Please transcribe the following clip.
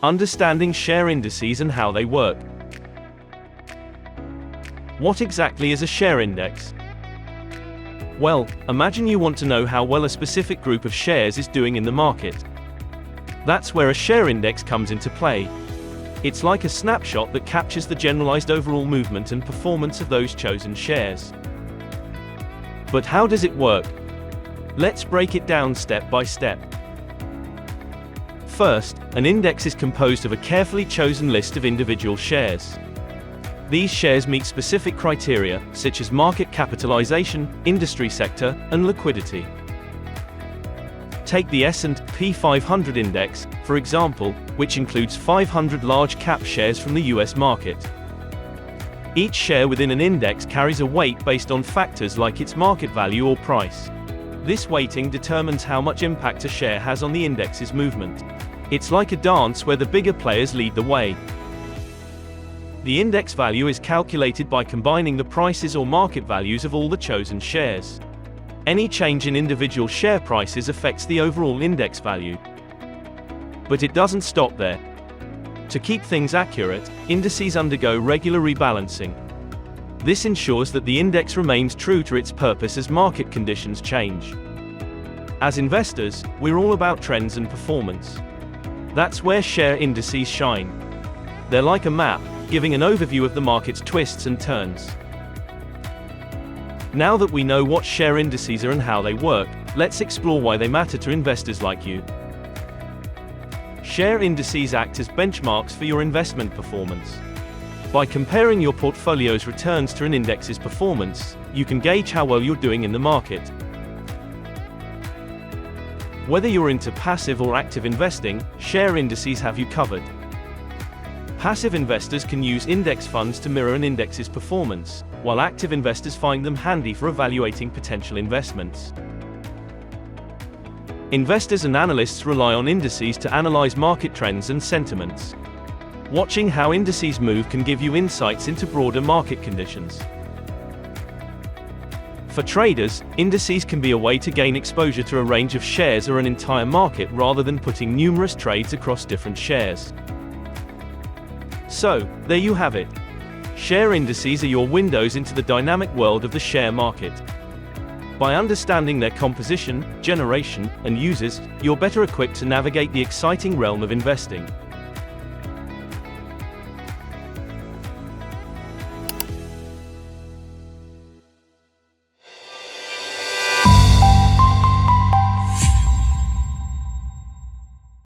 Understanding share indices and how they work. What exactly is a share index? Well, imagine you want to know how well a specific group of shares is doing in the market. That's where a share index comes into play. It's like a snapshot that captures the generalized overall movement and performance of those chosen shares. But how does it work? Let's break it down step by step. First, an index is composed of a carefully chosen list of individual shares. These shares meet specific criteria, such as market capitalization, industry sector, and liquidity. Take the S&P 500 index, for example, which includes 500 large-cap shares from the US market. Each share within an index carries a weight based on factors like its market value or price. This weighting determines how much impact a share has on the index's movement. It's like a dance where the bigger players lead the way. The index value is calculated by combining the prices or market values of all the chosen shares. Any change in individual share prices affects the overall index value. But it doesn't stop there. To keep things accurate, indices undergo regular rebalancing. This ensures that the index remains true to its purpose as market conditions change. As investors, we're all about trends and performance. That's where share indices shine. They're like a map, giving an overview of the market's twists and turns. Now that we know what share indices are and how they work, let's explore why they matter to investors like you. Share indices act as benchmarks for your investment performance. By comparing your portfolio's returns to an index's performance, you can gauge how well you're doing in the market. Whether you're into passive or active investing, share indices have you covered. Passive investors can use index funds to mirror an index's performance, while active investors find them handy for evaluating potential investments. Investors and analysts rely on indices to analyze market trends and sentiments. Watching how indices move can give you insights into broader market conditions. For traders, indices can be a way to gain exposure to a range of shares or an entire market rather than putting numerous trades across different shares. So, there you have it. Share indices are your windows into the dynamic world of the share market. By understanding their composition, generation, and uses, you're better equipped to navigate the exciting realm of investing.